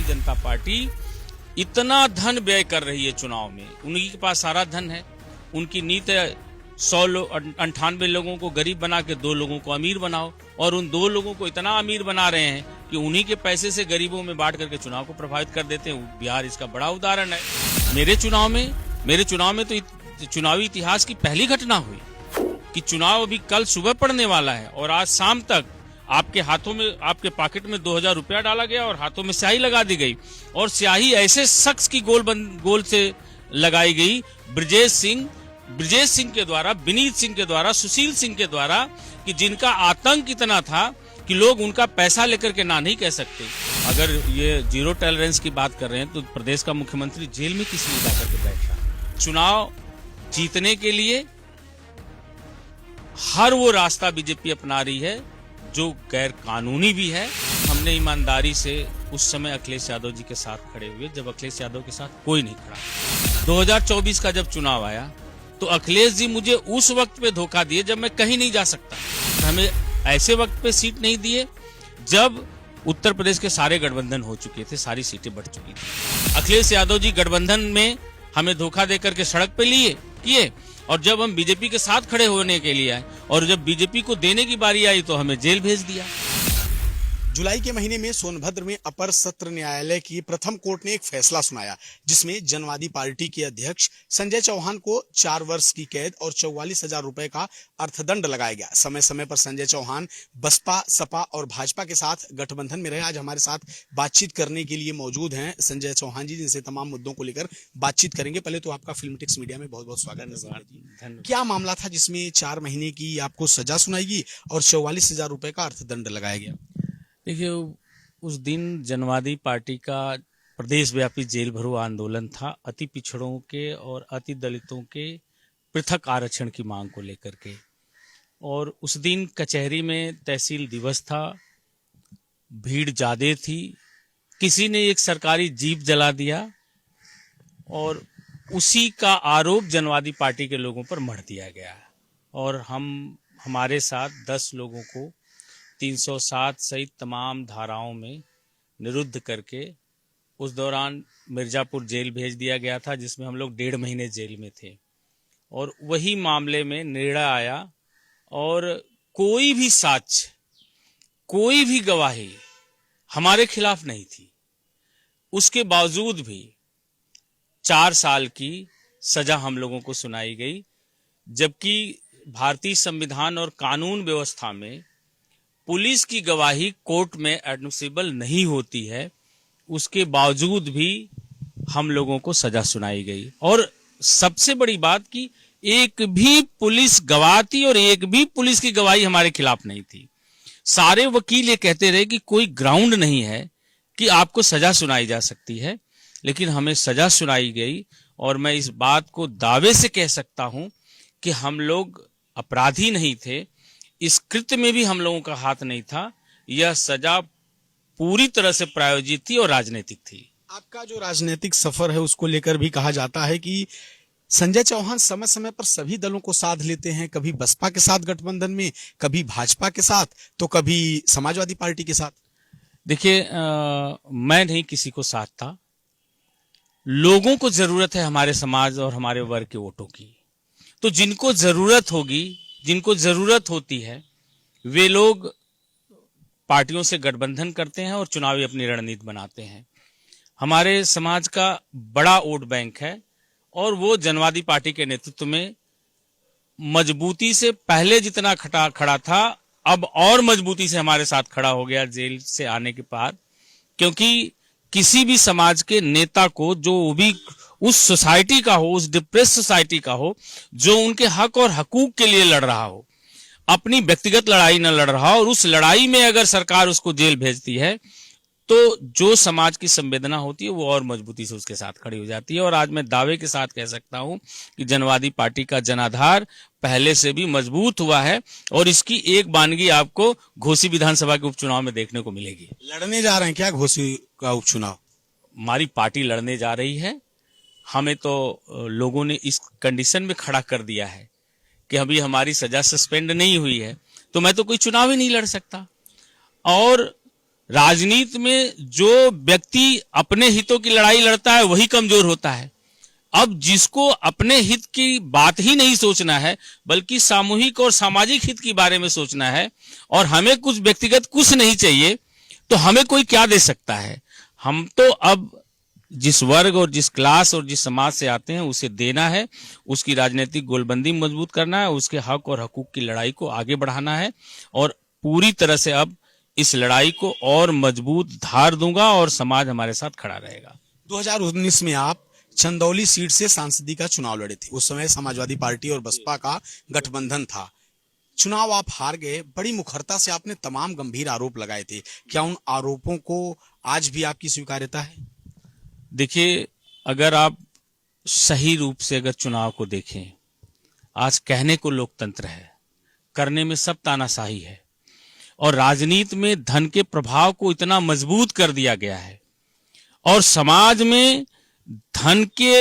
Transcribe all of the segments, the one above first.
Bharatiya Janata party इतना धन व्यय कर रही है चुनाव में। उन्हीं के पास सारा धन है। उनकी नीति 98 लोगों को गरीब बना के 2 लोगों को अमीर बनाओ, और उन 2 लोगों को इतना अमीर बना रहे हैं कि उन्हीं के पैसे से गरीबों में बांट करके चुनाव को प्रभावित कर देते हैं। बिहार इसका बड़ा उदाहरण है। मेरे चुनाव में तो चुनावी इतिहास की पहली घटना हुई कि चुनाव अभी कल सुबह पड़ने वाला है और आज शाम तक आपके हाथों में, आपके पॉकेट में 2000 रुपया डाला गया और हाथों में स्याही लगा दी गई, और स्याही ऐसे शख्स की गोल से लगाई गई, ब्रजेश सिंह के द्वारा, विनीत सिंह के द्वारा, सुशील सिंह के द्वारा, कि जिनका आतंक इतना था कि लोग उनका पैसा लेकर के ना नहीं कह सकते। अगर ये जीरो टॉलरेंस की बात कर रहे हैं तो प्रदेश का मुख्यमंत्री जेल में किस लिए जाकर के बैठ रहा? चुनाव जीतने के लिए हर वो रास्ता बीजेपी अपना रही है जो गैर कानूनी भी है। हमने ईमानदारी से उस समय अखिलेश यादव जी के साथ खड़े हुए, जब अखिलेश यादव के साथ कोई नहीं खड़ा। 2024 का जब चुनाव आया तो अखिलेश जी मुझे उस वक्त पे धोखा दिए जब मैं कहीं नहीं जा सकता। हमें ऐसे वक्त पे सीट नहीं दिए जब उत्तर प्रदेश के सारे गठबंधन हो चुके थे, सारी सीटें बढ़ चुकी थी। अखिलेश यादव जी गठबंधन में हमें धोखा देकर के सड़क पे किए, और जब हम बीजेपी के साथ खड़े होने के लिए आए और जब बीजेपी को देने की बारी आई तो हमें जेल भेज दिया। जुलाई के महीने में सोनभद्र में अपर सत्र न्यायालय की प्रथम कोर्ट ने एक फैसला सुनाया जिसमें जनवादी पार्टी के अध्यक्ष संजय चौहान को 4 वर्ष की कैद और 44,000 रुपए का अर्थदंड लगाया गया। समय समय पर संजय चौहान बसपा, सपा और भाजपा के साथ गठबंधन में रहे। आज हमारे साथ बातचीत करने के लिए मौजूद हैं संजय चौहान जी, जिनसे तमाम मुद्दों को लेकर बातचीत करेंगे। पहले तो आपका फिल्मटिक्स मीडिया में बहुत बहुत स्वागत है। क्या मामला था जिसमें 4 महीने की आपको सजा सुनाई गई और 44,000 रुपए का अर्थदंड लगाया गया? देखिए, उस दिन जनवादी पार्टी का प्रदेश व्यापी जेल भरो आंदोलन था अति पिछड़ों के और अति दलितों के पृथक आरक्षण की मांग को लेकर के, और उस दिन कचहरी में तहसील दिवस था, भीड़ ज्यादा थी। किसी ने एक सरकारी जीप जला दिया और उसी का आरोप जनवादी पार्टी के लोगों पर मढ़ दिया गया, और हमारे साथ 10 लोगों को 307 सहित तमाम धाराओं में निरुद्ध करके उस दौरान मिर्जापुर जेल भेज दिया गया था, जिसमें हम लोग 1.5 महीने जेल में थे। और वही मामले में निर्णय आया और कोई भी साक्ष्य, कोई भी गवाही हमारे खिलाफ नहीं थी। उसके बावजूद भी 4 साल की सजा हम लोगों को सुनाई गई, जबकि भारतीय संविधान और कानून व्यवस्था में पुलिस की गवाही कोर्ट में एडमिसिबल नहीं होती है। उसके बावजूद भी हम लोगों को सजा सुनाई गई, और सबसे बड़ी बात कि एक भी पुलिस गवाह थी और एक भी पुलिस की गवाही हमारे खिलाफ नहीं थी। सारे वकील ये कहते रहे कि कोई ग्राउंड नहीं है कि आपको सजा सुनाई जा सकती है, लेकिन हमें सजा सुनाई गई। और मैं इस बात को दावे से कह सकता हूं कि हम लोग अपराधी नहीं थे, इस कृत्य में भी हम लोगों का हाथ नहीं था। यह सजा पूरी तरह से प्रायोजित थी और राजनीतिक थी। आपका जो राजनीतिक सफर है उसको लेकर भी कहा जाता है कि संजय चौहान समय समय पर सभी दलों को साथ लेते हैं, कभी बसपा के साथ गठबंधन में, कभी भाजपा के साथ, तो कभी समाजवादी पार्टी के साथ। देखिए, मैं नहीं किसी को साथ था। लोगों को जरूरत है हमारे समाज और हमारे वर्ग के वोटों की, तो जिनको जरूरत होगी, जिनको जरूरत होती है, वे लोग पार्टियों से गठबंधन करते हैं और चुनावी अपनी रणनीति बनाते हैं। हमारे समाज का बड़ा वोट बैंक है और वो जनवादी पार्टी के नेतृत्व में मजबूती से पहले जितना खड़ा था, अब और मजबूती से हमारे साथ खड़ा हो गया जेल से आने के बाद। क्योंकि किसी भी समाज के नेता को, जो भी उस सोसाइटी का हो, उस डिप्रेस सोसाइटी का हो, जो उनके हक और हकूक के लिए लड़ रहा हो, अपनी व्यक्तिगत लड़ाई न लड़ रहा हो, और उस लड़ाई में अगर सरकार उसको जेल भेजती है तो जो समाज की संवेदना होती है वो और मजबूती से उसके साथ खड़ी हो जाती है। और आज मैं दावे के साथ कह सकता हूं कि जनवादी पार्टी का जनाधार पहले से भी मजबूत हुआ है, और इसकी एक बानगी आपको घोसी विधानसभा के उपचुनाव में देखने को मिलेगी। लड़ने जा रहे हैं क्या घोसी का उपचुनाव? हमारी पार्टी लड़ने जा रही है। हमें तो लोगों ने इस कंडीशन में खड़ा कर दिया है कि अभी हमारी सजा सस्पेंड नहीं हुई है, तो मैं तो कोई चुनाव ही नहीं लड़ सकता। और राजनीति में जो व्यक्ति अपने हितों की लड़ाई लड़ता है वही कमजोर होता है। अब जिसको अपने हित की बात ही नहीं सोचना है बल्कि सामूहिक और सामाजिक हित के बारे में सोचना है और हमें कुछ व्यक्तिगत कुछ नहीं चाहिए, तो हमें कोई क्या दे सकता है। हम तो अब जिस वर्ग और जिस क्लास और जिस समाज से आते हैं उसे देना है, उसकी राजनीतिक गोलबंदी मजबूत करना है, उसके हक और हकूक की लड़ाई को आगे बढ़ाना है और पूरी तरह से अब इस लड़ाई को और मजबूत धार दूंगा और समाज हमारे साथ खड़ा रहेगा। 2019 में आप चंदौली सीट से सांसदी का चुनाव लड़े थे। उस समय समाजवादी पार्टी और बसपा का गठबंधन था। चुनाव आप हार गए। बड़ी मुखरता से आपने तमाम गंभीर आरोप लगाए थे। क्या उन आरोपों को आज भी आपकी स्वीकार्यता है? देखिए, अगर आप सही रूप से अगर चुनाव को देखें, आज कहने को लोकतंत्र है, करने में सब तानाशाही है और राजनीति में धन के प्रभाव को इतना मजबूत कर दिया गया है और समाज में धन के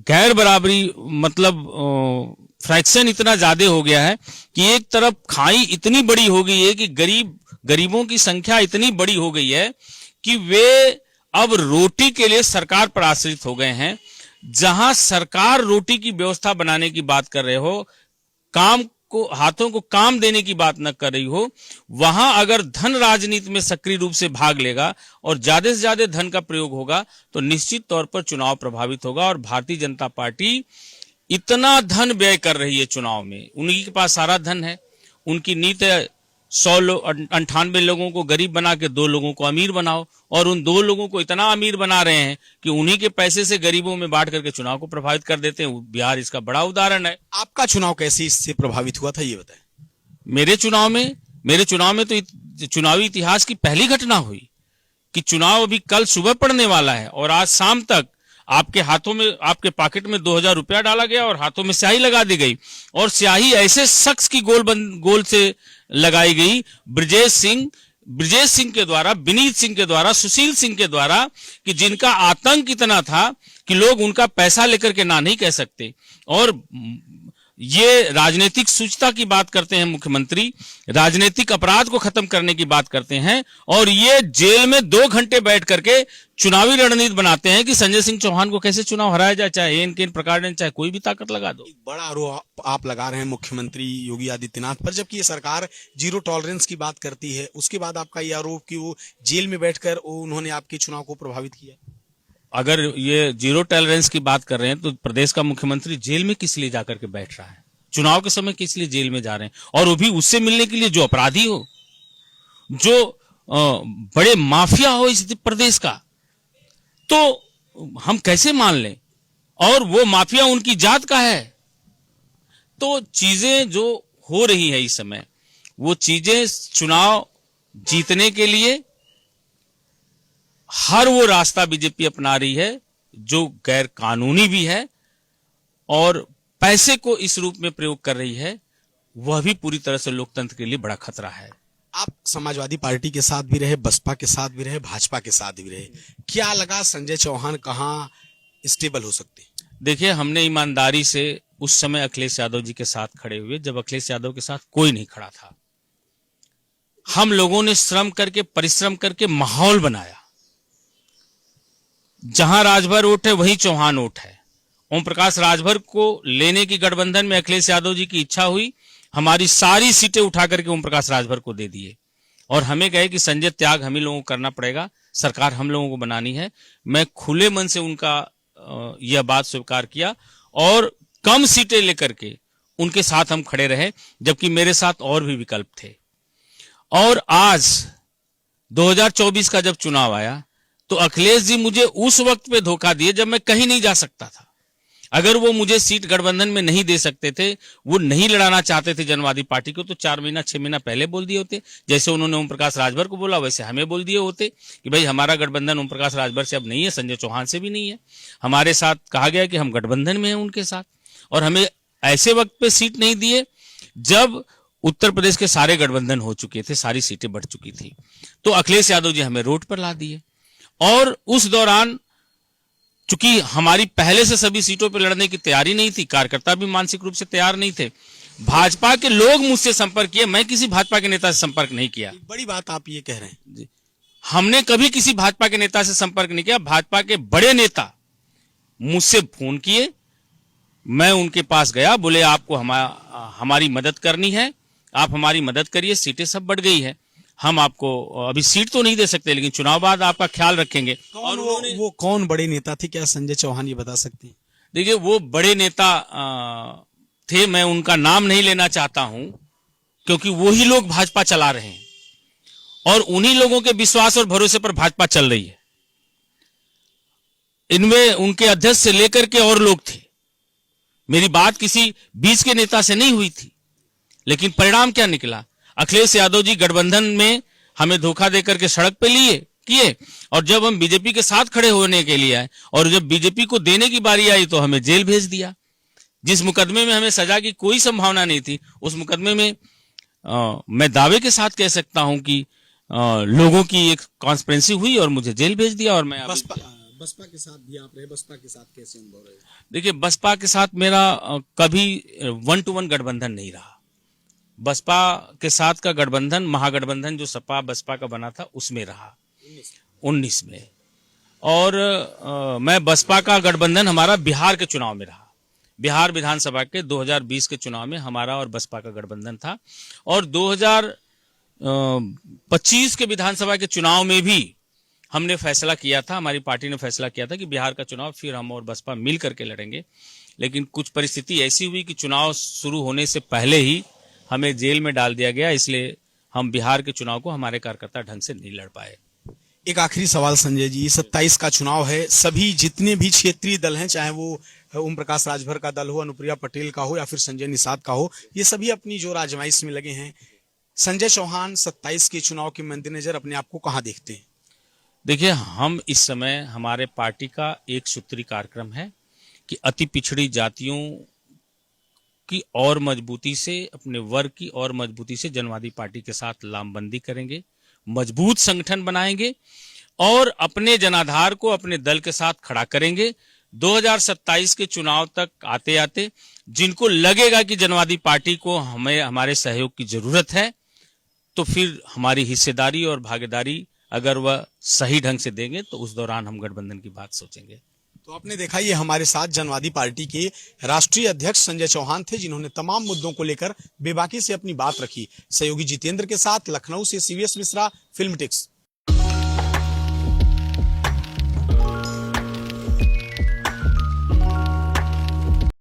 गैर बराबरी मतलब फ्रैक्शन इतना ज्यादा हो गया है कि एक तरफ खाई इतनी बड़ी हो गई है कि गरीबों की संख्या इतनी बड़ी हो गई है कि वे अब रोटी के लिए सरकार पर आश्रित हो गए हैं। जहां सरकार रोटी की व्यवस्था बनाने की बात कर रहे हो, हाथों को काम देने की बात न कर रही हो, वहां अगर धन राजनीति में सक्रिय रूप से भाग लेगा और ज्यादा से ज्यादा धन का प्रयोग होगा तो निश्चित तौर पर चुनाव प्रभावित होगा। और भारतीय जनता पार्टी इतना धन व्यय कर रही है चुनाव में, उन्हीं के पास सारा धन है। उनकी नीति 98 लोगों को गरीब बना के 2 लोगों को अमीर बनाओ और उन 2 लोगों को इतना अमीर बना रहे हैं कि उन्हीं के पैसे से गरीबों में बांट करके चुनाव को प्रभावित कर देते हैं। बिहार इसका बड़ा उदाहरण है। आपका चुनाव कैसे इससे प्रभावित हुआ था, ये बताएं। मेरे चुनाव में तो चुनावी इतिहास की पहली घटना हुई कि चुनाव अभी कल सुबह पड़ने वाला है और आज शाम तक आपके हाथों में, आपके पॉकेट में 2000 रुपया डाला गया और हाथों में स्याही लगा दी गई और स्याही ऐसे शख्स की गोल से लगाई गई, ब्रजेश सिंह के द्वारा, विनीत सिंह के द्वारा, सुशील सिंह के द्वारा, कि जिनका आतंक इतना था कि लोग उनका पैसा लेकर के ना नहीं कह सकते। और ये राजनीतिक सूचना की बात करते हैं मुख्यमंत्री, राजनीतिक अपराध को खत्म करने की बात करते हैं और ये जेल में 2 घंटे बैठ करके चुनावी रणनीति बनाते हैं कि संजय सिंह चौहान को कैसे चुनाव हराया जाए, चाहे इन प्रकार ने, चाहे कोई भी ताकत लगा दो। एक बड़ा आरोप आप लगा रहे हैं मुख्यमंत्री योगी आदित्यनाथ पर, जबकि ये सरकार जीरो टॉलरेंस की बात करती है। उसके बाद आपका ये आरोप कि वो जेल में बैठकर उन्होंने आपके चुनाव को प्रभावित किया। अगर ये जीरो टॉलरेंस की बात कर रहे हैं तो प्रदेश का मुख्यमंत्री जेल में किस लिए जाकर के बैठ रहा है? चुनाव के समय किस लिए जेल में जा रहे हैं? और वो भी उससे मिलने के लिए जो अपराधी हो, जो बड़े माफिया हो इस प्रदेश का, तो हम कैसे मान लें? और वो माफिया उनकी जात का है। तो चीजें जो हो रही है इस समय, वो चीजें चुनाव जीतने के लिए हर वो रास्ता बीजेपी अपना रही है जो गैर कानूनी भी है और पैसे को इस रूप में प्रयोग कर रही है, वह भी पूरी तरह से लोकतंत्र के लिए बड़ा खतरा है। आप समाजवादी पार्टी के साथ भी रहे, बसपा के साथ भी रहे, भाजपा के साथ भी रहे, क्या लगा संजय चौहान कहाँ स्टेबल हो सकते? देखिए, हमने ईमानदारी से उस समय अखिलेश यादव जी के साथ खड़े हुए जब अखिलेश यादव के साथ कोई नहीं खड़ा था। हम लोगों ने श्रम करके, परिश्रम करके माहौल बनाया। जहां राजभर वोट है वहीं चौहान वोट है। ओम प्रकाश राजभर को लेने की गठबंधन में अखिलेश यादव जी की इच्छा हुई, हमारी सारी सीटें उठा करके ओम प्रकाश राजभर को दे दिए और हमें कहे कि संजय त्याग हम ही लोगों को करना पड़ेगा, सरकार हम लोगों को बनानी है। मैं खुले मन से उनका यह बात स्वीकार किया और कम सीटें लेकर के उनके साथ हम खड़े रहे, जबकि मेरे साथ और भी विकल्प थे। और आज 2024 का जब चुनाव आया तो अखिलेश जी मुझे उस वक्त पे धोखा दिए जब मैं कहीं नहीं जा सकता था। अगर वो मुझे सीट गठबंधन में नहीं दे सकते थे, वो नहीं लड़ाना चाहते थे जनवादी पार्टी को, तो 4 महीना 6 महीना पहले बोल दिए होते। जैसे उन्होंने ओम प्रकाश राजभर को बोला वैसे हमें बोल दिए होते कि भाई हमारा गठबंधन ओम प्रकाश राजभर से अब नहीं है, संजय चौहान से भी नहीं है। हमारे साथ कहा गया कि हम गठबंधन में हैं उनके साथ, और हमें ऐसे वक्त पे सीट नहीं दिए जब उत्तर प्रदेश के सारे गठबंधन हो चुके थे, सारी सीटें बढ़ चुकी थी। तो अखिलेश यादव जी हमें रोड पर ला दिए और उस दौरान चूंकि हमारी पहले से सभी सीटों पर लड़ने की तैयारी नहीं थी, कार्यकर्ता भी मानसिक रूप से तैयार नहीं थे, भाजपा के लोग मुझसे संपर्क किए, मैं किसी भाजपा के नेता से संपर्क नहीं किया। एक बड़ी बात आप ये कह रहे हैं। जी, हमने कभी किसी भाजपा के नेता से संपर्क नहीं किया। भाजपा के बड़े नेता मुझसे फोन किए, मैं उनके पास गया, बोले आपको हमारी मदद करनी है, आप हमारी मदद करिए, सीटें सब बढ़ गई है, हम आपको अभी सीट तो नहीं दे सकते लेकिन चुनाव बाद आपका ख्याल रखेंगे। और वो कौन बड़े नेता थे, क्या संजय चौहान ये बता सकते हैं? देखिए, वो बड़े नेता थे, मैं उनका नाम नहीं लेना चाहता हूं क्योंकि वही लोग भाजपा चला रहे हैं और उन्हीं लोगों के विश्वास और भरोसे पर भाजपा चल रही है। इनमें उनके अध्यक्ष से लेकर के और लोग थे। मेरी बात किसी बीच के नेता से नहीं हुई थी, लेकिन परिणाम क्या निकला? अखिलेश यादव जी गठबंधन में हमें धोखा देकर के सड़क पे किए और जब हम बीजेपी के साथ खड़े होने के लिए आए और जब बीजेपी को देने की बारी आई तो हमें जेल भेज दिया। जिस मुकदमे में हमें सजा की कोई संभावना नहीं थी, उस मुकदमे में मैं दावे के साथ कह सकता हूं कि लोगों की एक कॉन्स्पिरेंसी हुई और मुझे जेल भेज दिया। और मैं बसपा के साथ भी आप रहे, बसपा के साथ कैसे अनुभव रहे? देखिए, बसपा के साथ मेरा कभी 1-to-1 गठबंधन नहीं रहा। बसपा के साथ का गठबंधन, महागठबंधन जो सपा बसपा का बना था, उसमें रहा 19 में। और मैं बसपा का गठबंधन हमारा बिहार के चुनाव में रहा। बिहार विधानसभा के 2020 के चुनाव में हमारा और बसपा का गठबंधन था और 2025 के विधानसभा के चुनाव में भी हमने फैसला किया था, हमारी पार्टी ने फैसला किया था कि बिहार का चुनाव फिर हम और बसपा मिल करके लड़ेंगे। लेकिन कुछ परिस्थिति ऐसी हुई कि चुनाव शुरू होने से पहले ही हमें जेल में डाल दिया गया, इसलिए हम बिहार के चुनाव को हमारे कार्यकर्ता ढंग से नहीं लड़ पाए। एक आखिरी सवाल संजय जी, 27 का चुनाव है, सभी जितने भी क्षेत्रीय दल हैं, चाहे वो ओम प्रकाश राजभर का दल हो, अनुप्रिया पटेल का हो या फिर संजय निषाद का हो, ये सभी अपनी जो आजमाइश में लगे हैं। संजय चौहान 27 के चुनाव के मद्देनजर अपने आप को कहां देखते हैं? देखिए, हम इस समय, हमारे पार्टी का एक सूत्री कार्यक्रम है कि अति पिछड़ी जातियों की और मजबूती से, अपने वर्ग की और मजबूती से जनवादी पार्टी के साथ लामबंदी करेंगे, मजबूत संगठन बनाएंगे और अपने जनाधार को अपने दल के साथ खड़ा करेंगे। 2027 के चुनाव तक आते आते जिनको लगेगा कि जनवादी पार्टी को हमें हमारे सहयोग की जरूरत है, तो फिर हमारी हिस्सेदारी और भागीदारी अगर वह सही ढंग से देंगे तो उस दौरान हम गठबंधन की बात सोचेंगे। तो आपने देखा, ये हमारे साथ जनवादी पार्टी के राष्ट्रीय अध्यक्ष संजय चौहान थे, जिन्होंने तमाम मुद्दों को लेकर बेबाकी से अपनी बात रखी। सहयोगी जितेंद्र के साथ लखनऊ से CVS मिश्रा, फिल्म टिक्स।